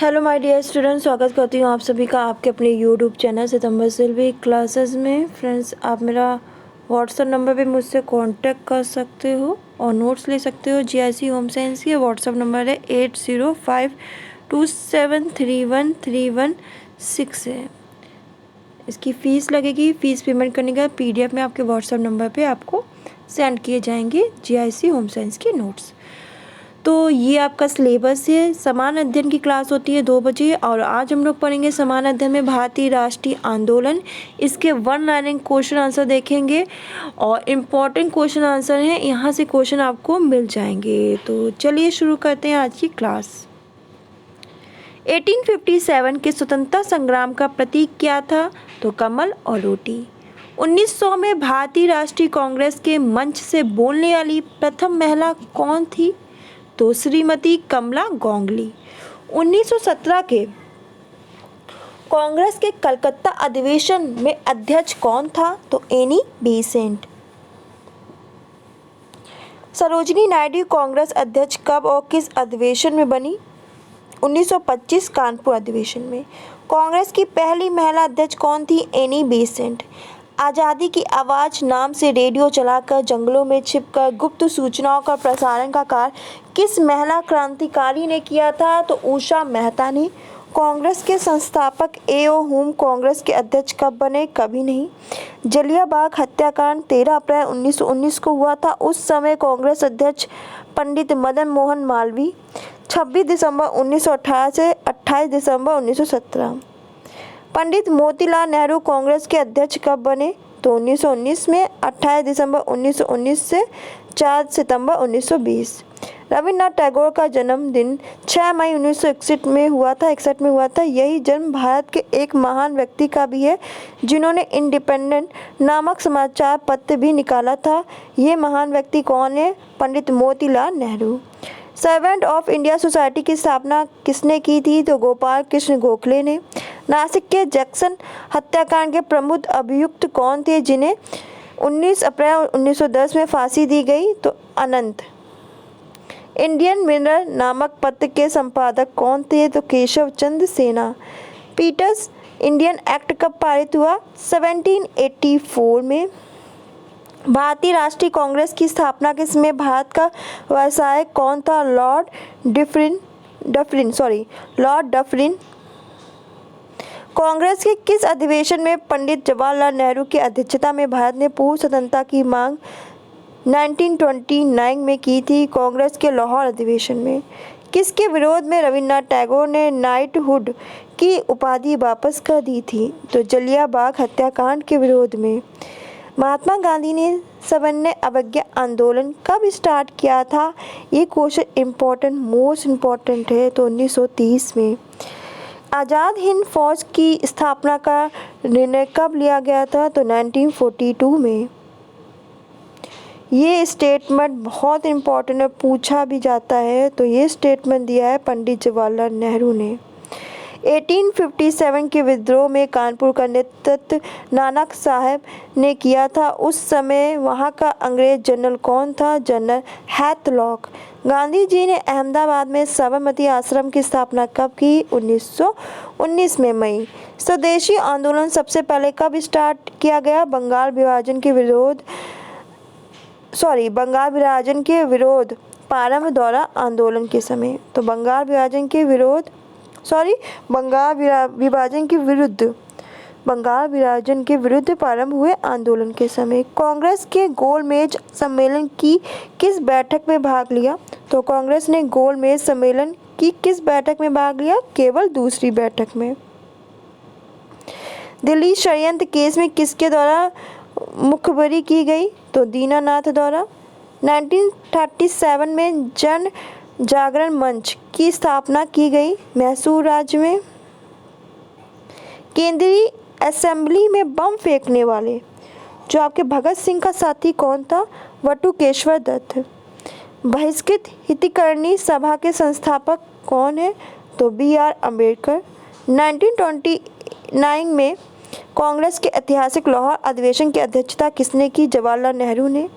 Hello my dear students, स्वागत करती हूँ आप सभी का आपके अपने यूट्यूब चैनल सितंबर सिल्वी क्लासेस में। फ्रेंड्स, आप मेरा व्हाट्सअप नंबर पे मुझसे कांटेक्ट कर सकते हो और नोट्स ले सकते हो। जीआईसी होम साइंस की व्हाट्सअप नंबर है 8052731316 है। इसकी फ़ीस लगेगी। फ़ीस पेमेंट करने के बाद PDF में आपके व्हाट्सअप नंबर पे आपको सेंड किए जाएंगे जीआईसी होम साइंस के नोट्स। तो ये आपका सिलेबस है। समान अध्ययन की क्लास होती है 2 बजे और आज हम लोग पढ़ेंगे समान अध्ययन में भारतीय राष्ट्रीय आंदोलन। इसके वन लाइनिंग क्वेश्चन आंसर देखेंगे और इम्पॉर्टेंट क्वेश्चन आंसर हैं, यहाँ से क्वेश्चन आपको मिल जाएंगे। तो चलिए शुरू करते हैं आज की क्लास। 1857 के स्वतंत्रता संग्राम का प्रतीक क्या था? तो कमल और रोटी। 1900 में भारतीय राष्ट्रीय कांग्रेस के मंच से बोलने वाली प्रथम महिला कौन थी? तो श्रीमती कमला गोंगली। 1917 के कांग्रेस के कलकत्ता अधिवेशन में अध्यक्ष कौन था? तो एनी बेसेंट। सरोजिनी नायडू कांग्रेस अध्यक्ष कब और किस अधिवेशन में बनी? 1925 कानपुर अधिवेशन में। कांग्रेस की पहली महिला अध्यक्ष कौन थी? Annie Besant. आज़ादी की आवाज़ नाम से रेडियो चलाकर जंगलों में छिपकर गुप्त सूचनाओं का प्रसारण का कार्य किस महिला क्रांतिकारी ने किया था? तो उषा मेहता ने। कांग्रेस के संस्थापक A.O. हुम कांग्रेस के अध्यक्ष कब बने? कभी नहीं। जलियांवाला हत्याकांड 13 अप्रैल 1919 को हुआ था। उस समय कांग्रेस अध्यक्ष पंडित मदन मोहन मालवीय। 26 दिसंबर 1918 से 28 दिसंबर 1917। पंडित मोतीलाल नेहरू कांग्रेस के अध्यक्ष कब बने? तो 1919 में। 28 दिसंबर 1919 से 4 सितंबर 1920। रविन्द्रनाथ टैगोर का जन्मदिन 6 मई 1961 में हुआ था। यही जन्म भारत के एक महान व्यक्ति का भी है जिन्होंने इंडिपेंडेंट नामक समाचार पत्र भी निकाला था। ये महान व्यक्ति कौन है? Pandit Motilal Nehru. Servant of India society की स्थापना किसने की थी? तो गोपाल कृष्ण गोखले ने। नासिक के जैक्सन हत्याकांड के प्रमुख अभियुक्त कौन थे जिन्हें 19 अप्रैल 1910 में फांसी दी गई? तो अनंत। इंडियन मिरर नामक पत्र के संपादक कौन थे? तो केशव चंद्र सेना। पीटर्स इंडियन एक्ट कब पारित हुआ? 1784 में। भारतीय राष्ट्रीय कांग्रेस की स्थापना के समय भारत का व्यवसायक कौन था? Lord Dufferin. कांग्रेस के किस अधिवेशन में पंडित जवाहरलाल नेहरू की अध्यक्षता में भारत ने पूर्ण स्वतंत्रता की मांग 1929 में की थी? कांग्रेस के लाहौर अधिवेशन में। किसके विरोध में रविन्द्रनाथ टैगोर ने नाइटहुड की उपाधि वापस कर दी थी? तो जलियांवाला हत्याकांड के विरोध में। महात्मा गांधी ने सविनय अवज्ञा आंदोलन कब स्टार्ट किया था? ये क्वेश्चन मोस्ट इम्पोर्टेंट है। तो 1930 में। आज़ाद हिंद फौज की स्थापना का निर्णय कब लिया गया था? तो 1942 में। ये स्टेटमेंट बहुत इम्पोर्टेंट है, पूछा भी जाता है। तो ये स्टेटमेंट दिया है पंडित जवाहरलाल नेहरू ने। 1857 के विद्रोह में कानपुर का नेतृत्व नानक साहब ने किया था। उस समय वहाँ का अंग्रेज जनरल कौन था? जनरल हैथलॉक। गांधी जी ने अहमदाबाद में साबरमती आश्रम की स्थापना कब की? 1919 में मई। स्वदेशी आंदोलन सबसे पहले कब स्टार्ट किया गया? बंगाल विभाजन के विरोध प्रारंभ द्वारा आंदोलन के समय। तो बंगाल विभाजन के विरुद्ध प्रारंभ हुए आंदोलन के समय। कांग्रेस के गोलमेज सम्मेलन की किस बैठक में भाग लिया? तो कांग्रेस ने गोलमेज सम्मेलन की किस बैठक में भाग लिया? केवल दूसरी बैठक में। दिल्ली षड्यंत्र केस में किसके द्वारा मुखबरी की गई? तो दीनानाथ द्वारा। 1937 में जन जागरण मंच की स्थापना की गई मैसूर राज्य में। केंद्रीय असेंबली में बम फेंकने वाले जो आपके भगत सिंह का साथी कौन था? वटुकेश्वर दत्त। बहिष्कृत हितैषी सभा के संस्थापक कौन है? तो B.R. अम्बेडकर। 1929 में कांग्रेस के ऐतिहासिक लाहौर अधिवेशन की अध्यक्षता किसने की? जवाहरलाल नेहरू ने।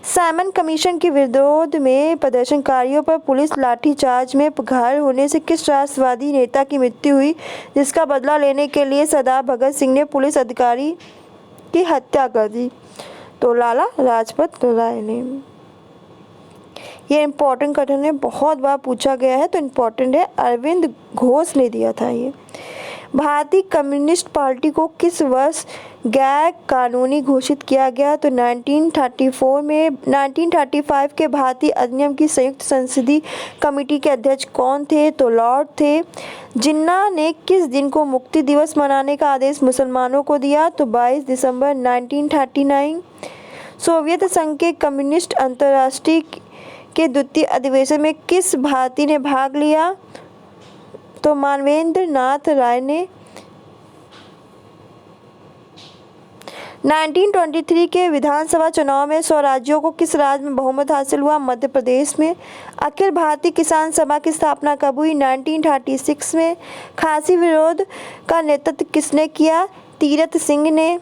साइमन कमीशन के विरोध में प्रदर्शनकारियों पर पुलिस लाठीचार्ज में घायल होने से किस राष्ट्रवादी नेता की मृत्यु हुई, जिसका बदला लेने के लिए सरदार भगत सिंह ने पुलिस अधिकारी की हत्या कर दी? तो लाला लाजपत राय ने। ये इम्पोर्टेंट क्वेश्चन है, बहुत बार पूछा गया है तो इम्पोर्टेंट है। अरविंद घोष ने दिया था ये। भारतीय कम्युनिस्ट पार्टी को किस वर्ष गैर कानूनी घोषित किया गया? तो 1934 में। 1935 के भारतीय अधिनियम की संयुक्त संसदीय कमेटी के अध्यक्ष कौन थे? तो लॉर्ड थे। जिन्ना ने किस दिन को मुक्ति दिवस मनाने का आदेश मुसलमानों को दिया? तो 22 दिसंबर 1939। सोवियत संघ के कम्युनिस्ट अंतर्राष्ट्रीय के द्वितीय अधिवेशन में किस भारतीय ने भाग लिया? तो मानवेंद्र नाथ राय ने। 1923 के विधानसभा चुनाव में 100 राज्यों को किस राज्य में बहुमत हासिल हुआ? मध्य प्रदेश में। अखिल भारतीय किसान सभा की स्थापना कब हुई? 1936 में। खासी विरोध का नेतृत्व किसने किया? तीरथ सिंह ने।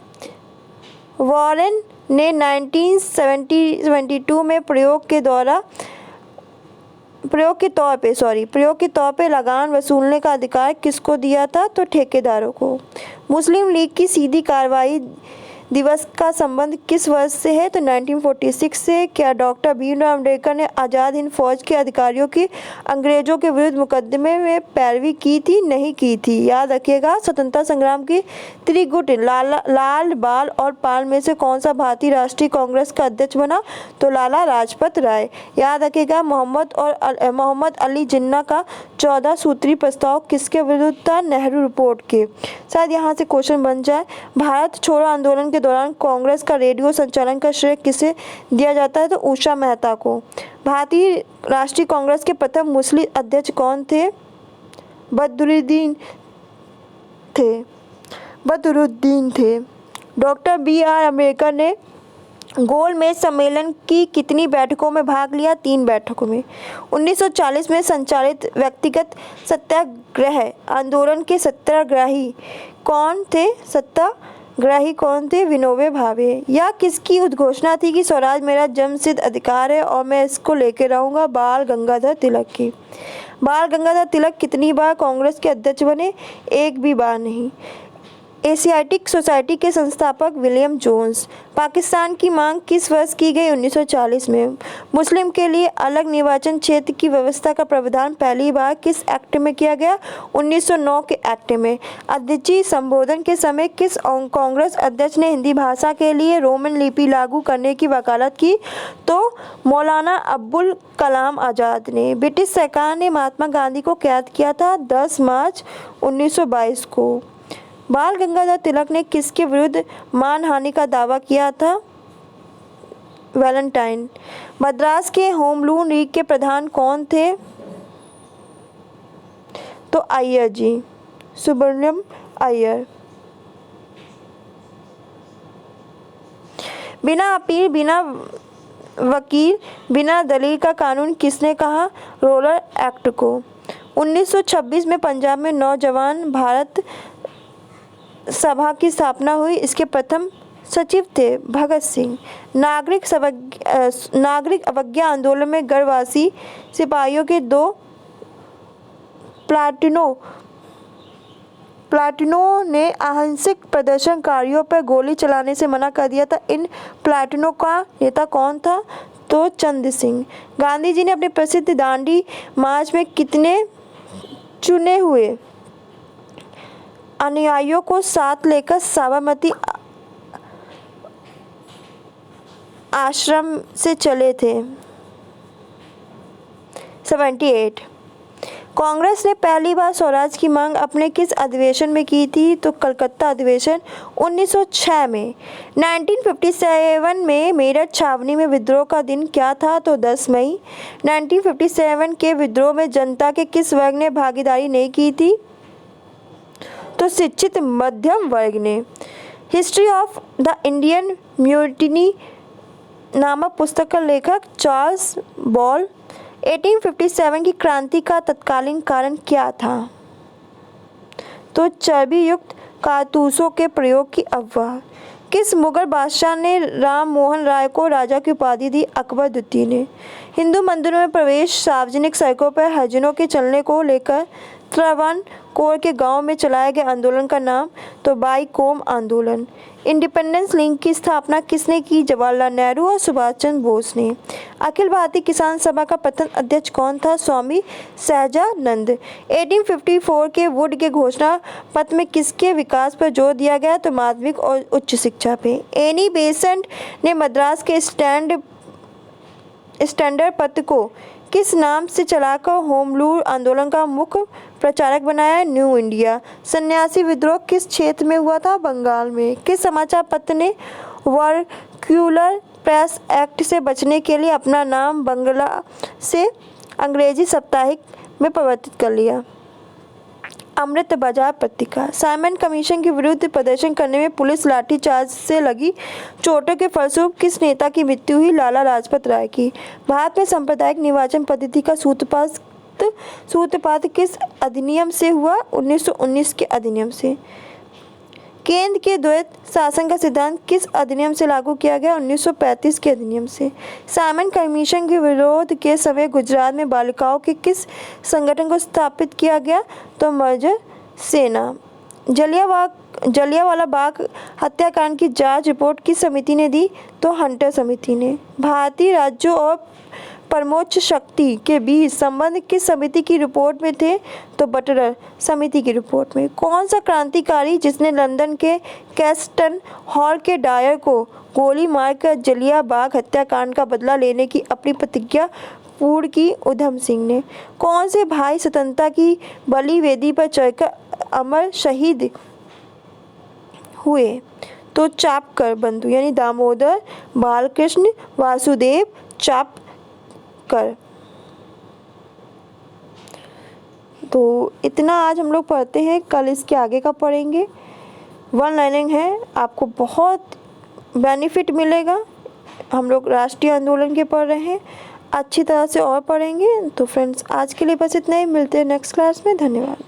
वॉरेन ने 1972 में प्रयोग के तौर पे लगान वसूलने का अधिकार किसको दिया था? तो ठेकेदारों को। मुस्लिम लीग की सीधी कार्रवाई दिवस का संबंध किस वर्ष से है? तो 1946 से। क्या डॉक्टर भीमराव अम्बेडकर ने आज़ाद हिंद फौज के अधिकारियों की अंग्रेजों के विरुद्ध मुकदमे में पैरवी की थी? नहीं की थी। याद रखिएगा, स्वतंत्रता संग्राम की त्रिगुट लाल बाल और पाल में से कौन सा भारतीय राष्ट्रीय कांग्रेस का अध्यक्ष बना? तो लाला लाजपत राय। याद रखिएगा, मोहम्मद अली जिन्ना का 14 सूत्री प्रस्ताव किसके विरुद्ध था? नेहरू रिपोर्ट के। शायद यहाँ से क्वेश्चन बन जाए। भारत छोड़ो आंदोलन के दौरान कांग्रेस का रेडियो संचालन का श्रेय किसे दिया जाता है? तो उषा मेहता को। भारतीय राष्ट्रीय कांग्रेस के प्रथम मुस्लिम अध्यक्ष कौन थे? बदरुद्दीन थे। Doctor B R. अम्बेडकर ने गोलमेज सम्मेलन की कितनी बैठकों में भाग लिया? 3 बैठकों में। 1940 में संचालित व्यक्तिगत सत्याग्रह आंदोलन के सत्याग्रही कौन थे? विनोबा भावे। या किसकी उद्घोषणा थी कि स्वराज मेरा जन्मसिद्ध अधिकार है और मैं इसको लेके रहूंगा? बाल गंगाधर तिलक की। बाल गंगाधर तिलक कितनी बार कांग्रेस के अध्यक्ष बने? एक भी बार नहीं। एशियाटिक सोसाइटी के संस्थापक विलियम जोन्स। पाकिस्तान की मांग किस वर्ष की गई? 1940 में। मुस्लिम के लिए अलग निर्वाचन क्षेत्र की व्यवस्था का प्रावधान पहली बार किस एक्ट में किया गया? 1909 के एक्ट में। अध्यक्षीय संबोधन के समय किस कांग्रेस अध्यक्ष ने हिंदी भाषा के लिए रोमन लिपि लागू करने की वकालत की? तो मौलाना अबुल कलाम आज़ाद ने। ब्रिटिश सरकार ने महात्मा गांधी को कैद किया था 10 मार्च 1922 को। बाल गंगाधर तिलक ने किसके विरुद्ध मानहानि का दावा किया था? वैलेंटाइन। मद्रास के होम रूल लीग के प्रधान कौन थे? तो अय्यर जी, सुब्रमण्यम अय्यर। बिना अपील, बिना वकील, बिना दलील का कानून किसने कहा? रोलर एक्ट को। 1926 में पंजाब में नौजवान भारत सभा की स्थापना हुई। इसके प्रथम सचिव थे भगत सिंह। नागरिक अवज्ञा आंदोलन में गढ़वासी सिपाहियों के 2 प्लाटूनों ने अहिंसक प्रदर्शनकारियों पर गोली चलाने से मना कर दिया था। इन प्लाटूनों का नेता कौन था? तो चंद्र सिंह। गांधी जी ने अपने प्रसिद्ध दांडी मार्च में कितने चुने हुए अनुयायियों को साथ लेकर साबरमती आश्रम से चले थे? 78। कांग्रेस ने पहली बार स्वराज की मांग अपने किस अधिवेशन में की थी? तो कलकत्ता अधिवेशन 1906 में। 1957 में मेरठ छावनी में विद्रोह का दिन क्या था? तो 10 मई। 1957 के विद्रोह में जनता के किस वर्ग ने भागीदारी नहीं की थी? तो शिक्षित मध्यम वर्ग ने। History of the Indian mutiny नामक पुस्तक का लेखक चार्ल्स बॉल। 1857 की क्रांति का तत्कालीन कारण क्या था? तो चर्बी युक्त कारतूसों के प्रयोग की अफवाह। किस मुगल बादशाह ने राम मोहन राय को राजा की उपाधि दी? अकबर द्वितीय ने। हिंदू मंदिरों में प्रवेश, सार्वजनिक सड़कों पर हरिजनों के चलने को लेकर त्रावणकोर के गांव में चलाए गए आंदोलन का नाम? तो बाई कोम आंदोलन। इंडिपेंडेंस लीग की स्थापना किसने की? जवाहरलाल नेहरू और सुभाष चंद्र बोस ने। अखिल भारतीय किसान सभा का प्रथम अध्यक्ष कौन था? स्वामी सहजानंद। 1854 के वुड के घोषणा पत्र में किसके विकास पर जोर दिया गया? तो माध्यमिक और उच्च शिक्षा पे। एनी बेसेंट ने मद्रास के स्टैंडर्ड पत्र को किस नाम से चलाकर होम रूल आंदोलन का मुख्य प्रचारक बनाया? New India. सन्यासी विद्रोह किस क्षेत्र में हुआ था? बंगाल में। किस समाचार पत्र ने वर्क्यूलर प्रेस एक्ट से बचने के लिए अपना नाम बंगला से अंग्रेजी साप्ताहिक में परिवर्तित कर लिया? अमृत बाजार पत्रिका। साइमन कमीशन के विरुद्ध प्रदर्शन करने में पुलिस लाठीचार्ज से लगी चोटों के फलस्वरूप किस नेता की मृत्यु हुई? लाला लाजपत राय की। भारत में सांप्रदायिक निर्वाचन पद्धति का सूत्रपात किस अधिनियम से हुआ? 1919 के अधिनियम से। केंद्र के द्वैत शासन का सिद्धांत किस अधिनियम से लागू किया गया? 1935 के अधिनियम से। साइमन कमीशन के विरोध के समय गुजरात में बालिकाओं के किस संगठन को स्थापित किया गया? तो मर्जर सेना। जलियांवाला बाग हत्याकांड की जांच रिपोर्ट किस समिति ने दी? तो हंटर समिति ने। भारतीय राज्यों और परमोच्च शक्ति के बीच संबंध किस समिति की रिपोर्ट में थे? तो बटलर समिति की रिपोर्ट में। कौन सा क्रांतिकारी जिसने लंदन के कैस्टन हॉल के डायर को गोली मारकर जलिया बाग हत्याकांड का बदला लेने की अपनी प्रतिज्ञा पूर्ण की? उधम सिंह ने। कौन से भाई स्वतंत्रता की बलि वेदी पर चढ़कर अमर शहीद हुए? तो चापकर बंधु यानी दामोदर बालकृष्ण वासुदेव चापकर। तो इतना आज हम लोग पढ़ते हैं, कल इसके आगे का पढ़ेंगे। वन लाइनिंग है, आपको बहुत बेनिफिट मिलेगा। हम लोग राष्ट्रीय आंदोलन के पढ़ रहे हैं, अच्छी तरह से और पढ़ेंगे। तो फ्रेंड्स आज के लिए बस इतना ही, मिलते हैं नेक्स्ट क्लास में। धन्यवाद।